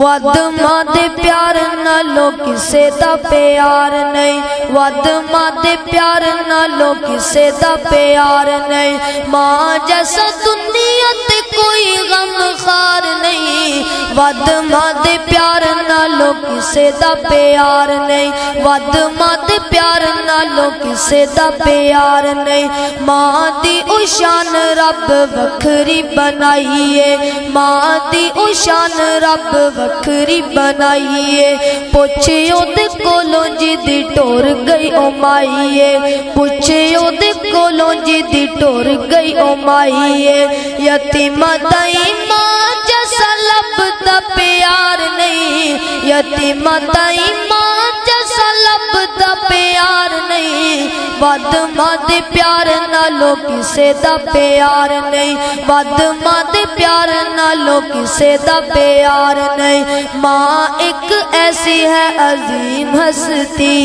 वद मां दे प्यार नालों किसे दा प्यार नहीं, वद मां दे प्यार नालों किसे दा प्यार नहीं। मां जैसा दुनिया ते कोई गम खार नहीं, वद मां दे प्यार नालों किसे दा प्यार नहीं, वद मां दे प्यार नालों किसे दा प्यार नहीं। मां दी ओ शान रब वखरी बनाईए, मां दी ओ शान रब वखरी बनाईए। पुछे ओदे कोलों जिदी टोर गई ओ माईए, पुछे ओदे कोलों जिदी टोर गई ओ माईए। यतीमा ताई मां जैसा लभदा प्यार नहीं, यतीमा ताई मां जैसा लभदा प्यार नहीं। वद मां दे प्यार नालों किसे दा प्यार नहीं, वद मां दे प्यार नालों किसे दा प्यार नहीं। मां एक ऐसी है अजीम हस्ती,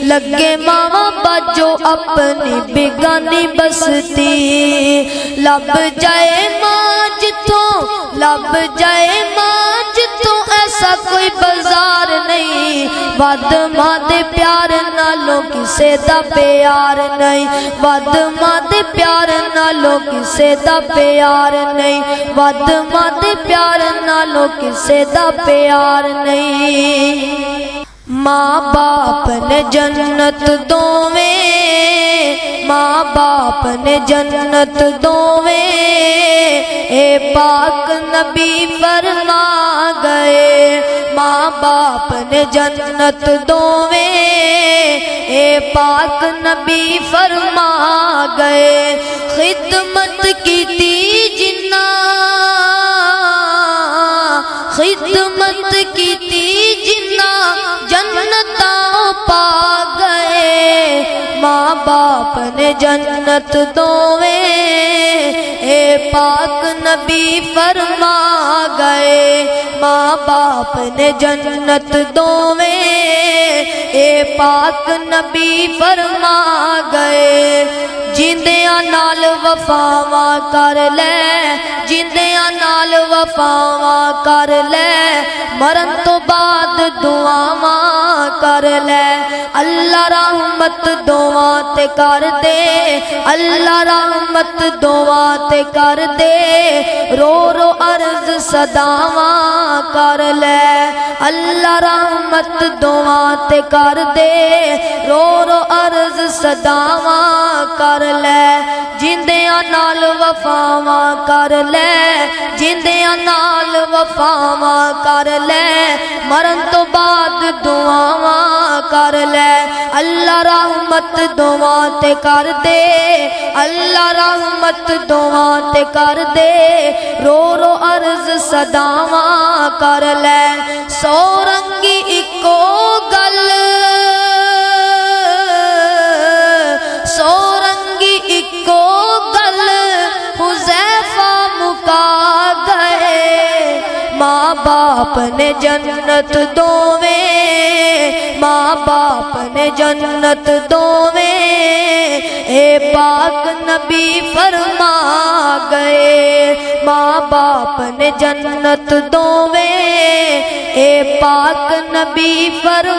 लगे मावा बाजो अपनी बेगानी बसती। लब जाए मां जिथों, लब जाए मां जिथों ऐसा कोई बाजार नहीं। वद मां दे प्यार नालों किसे दा प्यार नहीं, वद मां दे प्यार नालों किसे दा प्यार नहीं, वद मां दे प्यार नालों किसे दा प्यार नहीं। माँ बाप ने जन्नत दोवें, माँ बाप ने जन्नत दोवें, ए पाक नबी फरमा गए। माँ बाप ने जन्नत दोवें, ए पाक नबी फरमा गए। खिदमत की ती जिन्ना, खिदमत की ती जिन्ना जन्नतां पा गए। माँ बाप ने जन्नत दोवें, ए पाक नबी फरमा गए। माँ बाप ने जन्नत दोवें, ए पाक नबी फरमा गए। जिंदियां नाल वफावा कर ले, जिंदियां नाल वफावा कर ले, मरन तो बाद दुआवा कर ले। अल्लाह रहमत दुआ ते कर दे, अल्लाह रहमत दुआ ते कर दे। रो रो अर्ज सदावा कर ले, अल्लाह रहमत दुआ ते कर दे। रो रो अर्ज सदावा कर ले। जिंदियां नाल वफावा कर ले, जिंदियां नाल वफावा कर ले, मरन तो बाद दुआवा कर ले। अल्लाह रहमत दुआ ते कर दे, अल्लाह रहमत दुआ ते कर दे। रो रो अर्ज सदावा कर ले। सौ रंगी इको गल, सौ रंगी इको गल हुज़ैफा मुका गए। माँ बाप ने जन्नत दोवें, माँ बाप ने जन्नत दोवें, ए पाक नबी फरमा गए। माँ बाप ने जन्नत दोवें, ए पाक नबी फरमा